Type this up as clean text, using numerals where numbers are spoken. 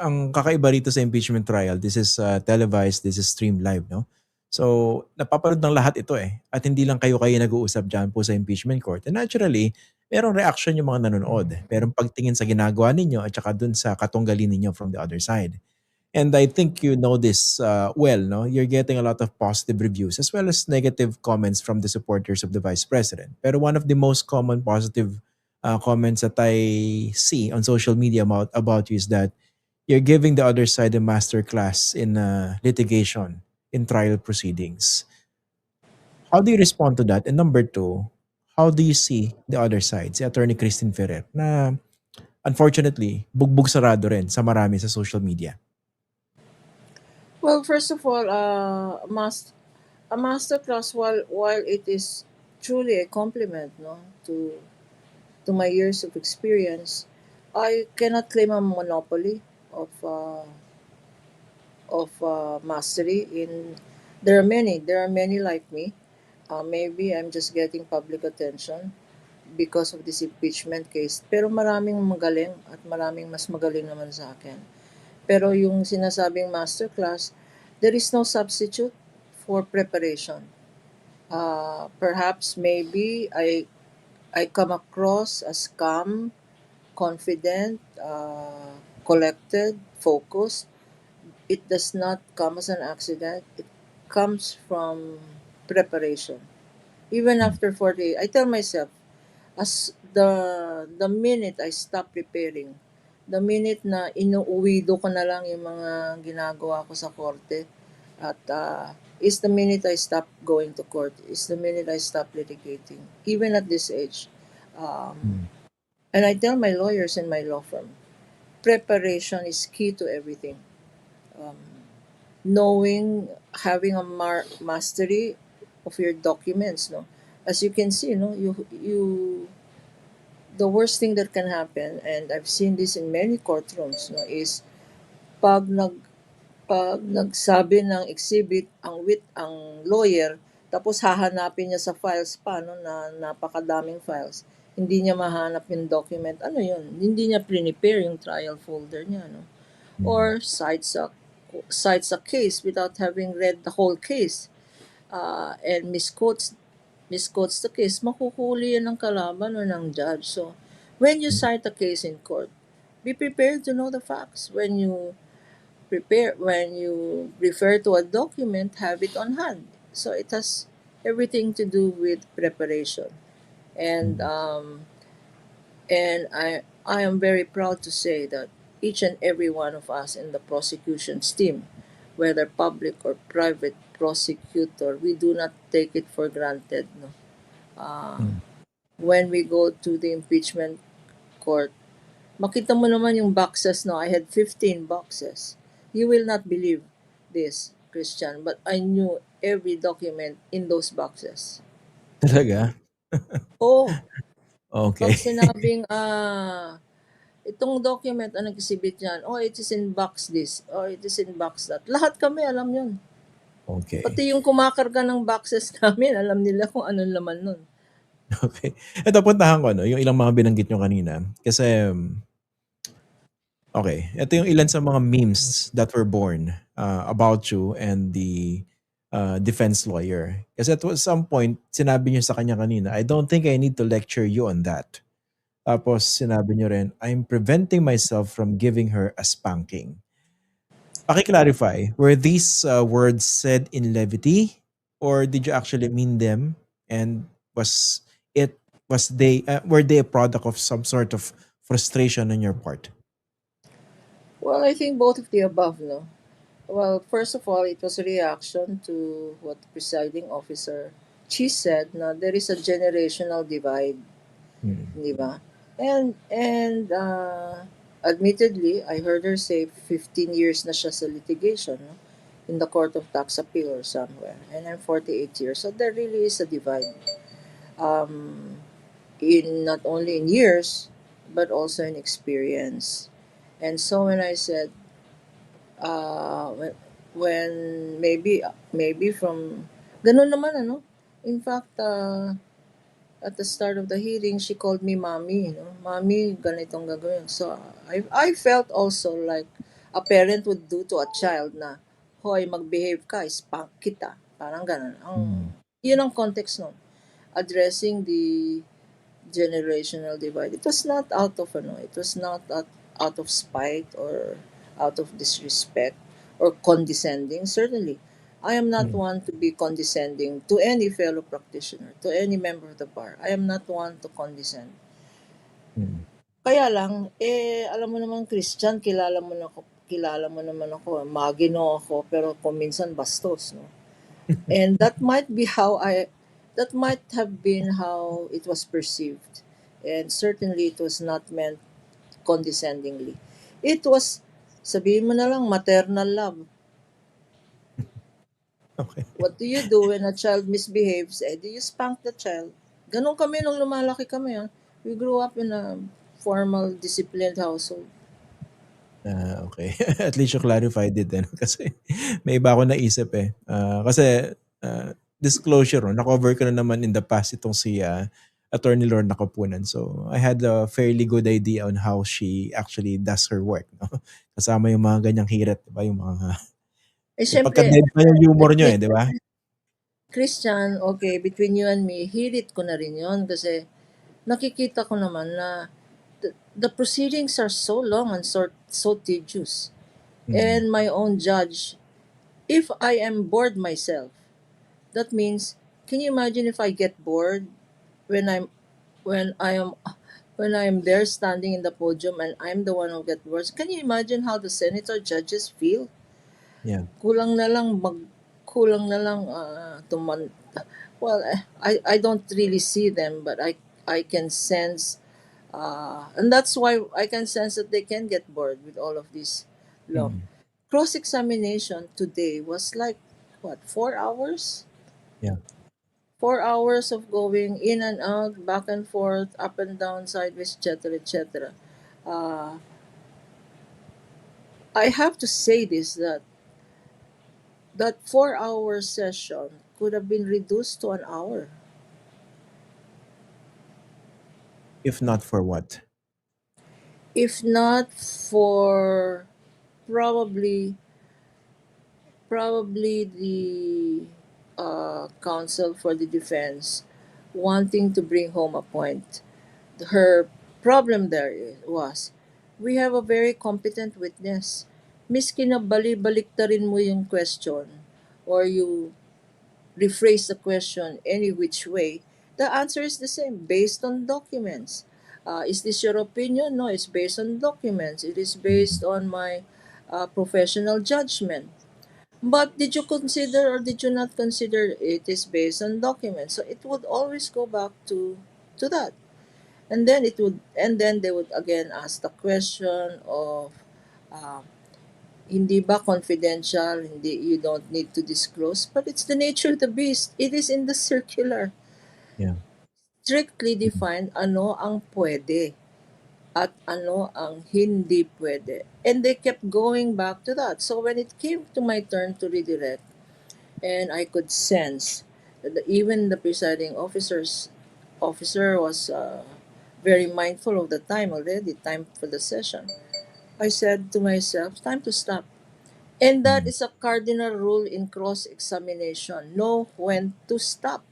ang kakaiba rito sa impeachment trial, this is televised, this is streamed live, no? So, napapanood ng lahat ito eh. At hindi lang kayo nag-uusap dyan po sa impeachment court. And naturally, merong reaction yung mga nanonood. Merong pagtingin sa ginagawa ninyo at saka dun sa katunggalin ninyo from the other side. And I think you know this well, no? You're getting a lot of positive reviews as well as negative comments from the supporters of the vice president. Pero one of the most common positive comments that I see on social media about you is that you're giving the other side a master class in litigation, in trial proceedings. How do you respond to that? And number two, how do you see the other side, si Attorney Christine Ferrer, na unfortunately, bugbog sarado rin sa marami sa social media? Well, first of all, a master class, while it is truly a compliment, no, to my years of experience, I cannot claim a monopoly of mastery. There are many like me. Maybe I'm just getting public attention because of this impeachment case. Pero maraming magaling at maraming mas magaling naman sa akin. Pero yung sinasabing masterclass, there is no substitute for preparation. Perhaps maybe I come across as calm, confident, collected, focused. It does not come as an accident. It comes from preparation. Even Mm. after 48, I tell myself, as the minute I stop preparing, the minute na inuuwido ko na lang yung mga ginagawa ko sa korte, at is the minute I stop going to court, is the minute I stop litigating, even at this age. Um, Mm. and I tell my lawyers in my law firm, preparation is key to everything. Um, Knowing, having a mastery of your documents, no, as you can see, no, you the worst thing that can happen, and I've seen this in many courtrooms, no, is pag nag pag nagsabi ng exhibit ang lawyer, tapos hahanapin niya sa files pa, no, na napakadaming files. Hindi niya mahanap yung document. Ano yun? Hindi niya prepare yung trial folder niya, no? Mm. Or cites a case without having read the whole case, and misquotes the case, makuhuli yan ng kalaban or ng judge. So, when you Mm. cite a case in court, be prepared to know the facts. When you refer to a document, have it on hand. So it has everything to do with preparation. And Mm. um, and I am very proud to say that each and every one of us in the prosecution's team, whether public or private prosecutor, we do not take it for granted. No? Uh, Mm. when we go to the impeachment court, makita mo naman yung boxes, no? I had 15 boxes. You will not believe this, Christian, but I knew every document in those boxes. Talaga? Oh, pag Okay. sinabing, itong document, ang nag-exhibit yan, oh, it is in box this, or it is in box that. Lahat kami alam yun. Pati Okay. yung kumakarga ng boxes namin, alam nila kung anong laman nun. Okay. Ito puntahan ko 'no, yung ilang mga binanggit niyo kanina kasi, okay, ito yung ilan sa mga memes that were born, about you and the, defense lawyer. Kasi at some point sinabi niyo sa kanya kanina, "I don't think I need to lecture you on that." Tapos sinabi niyo rin, "I'm preventing myself from giving her a spanking." Paki-clarify, were these, words said in levity or did you actually mean them and was it were they a product of some sort of frustration on your part? Well, I think both of the above, no? Well, first of all, it was a reaction to what the presiding officer, she said, na there is a generational divide, Mm. di ba? And admittedly, I heard her say 15 years na siya sa litigation, no? In the Court of Tax Appeal or somewhere. And I'm 48 years. So there really is a divide. Um, in not only in years, but also in experience. And so when I said, uh, when, when maybe from ganun naman ano. In fact, at the start of the hearing, she called me mommy, you know, mommy, ganitong gagawin. So I felt also like a parent would do to a child na, hoy, mag-behave ka, spank kita. Parang ganun. Mm. Yun ang context nun. Addressing the generational divide. It was not out of it was not out of spite or out of disrespect or condescending. Certainly, I am not Mm. one to be condescending to any fellow practitioner, to any member of the bar. I am not one to condescend. Mm. Kaya lang, alam mo naman, Christian, kilala mo naman ako, magino ako, pero kung minsan bastos, no? And that might have been how it was perceived. And certainly it was not meant condescendingly. It was, sabihin mo na lang, maternal love. Okay. What do you do when a child misbehaves? Do you spank the child? Ganon kami nung lumalaki kami. We grew up in a formal, disciplined household. Okay. At least you clarified it then kasi may iba ako naisip eh. Kasi disclosure, no, na-cover ko na naman in the past itong si Attorney Lorna Kapunan. So I had a fairly good idea on how she actually does her work. No? Kasama yung mga ganyang hirit, diba? Yung mga, yung Syempre, pagka-dead pa yung humor nyo eh, di ba? Christian, okay, between you and me, hirit ko na rin yun kasi nakikita ko naman na the proceedings are so long and so tedious. Mm. And my own judge, if I am bored myself, that means, can you imagine if I get bored when I'm when I am when I am there standing in the podium and I'm the one who get bored? Can you imagine how the senator judges feel? Yeah. Kulang na lang kulang na lang well, I don't really see them, but I can sense, and that's why I can sense that they can get bored with all of this long Mm. cross examination. Today was like, what, 4 hours? Yeah. 4 hours of going in and out, back and forth, up and down, sideways, etc., etc. Uh, I have to say this, that 4 hour session could have been reduced to an hour. If not for what? If not for probably the counsel for the defense wanting to bring home a point. Her problem there was, we have a very competent witness. Miski na bali-baliktarin mo yung question or you rephrase the question any which way, the answer is the same based on documents. Is this your opinion? No, it's based on documents. It is Mm. based on my professional judgment. But did you consider or did you not consider it is based on documents? So it would always go back to that. And then they would again ask the question of, uh, hindi ba confidential, hindi, you don't need to disclose, but it's the nature of the beast. It is in the circular. Yeah. Strictly Mm. defined ano ang pwede at ano ang hindi pwede. And they kept going back to that. So when it came to my turn to redirect, and I could sense that even the presiding officer was very mindful of the time already, time for the session. I said to myself, time to stop. And that Mm. is a cardinal rule in cross examination. Know when to stop.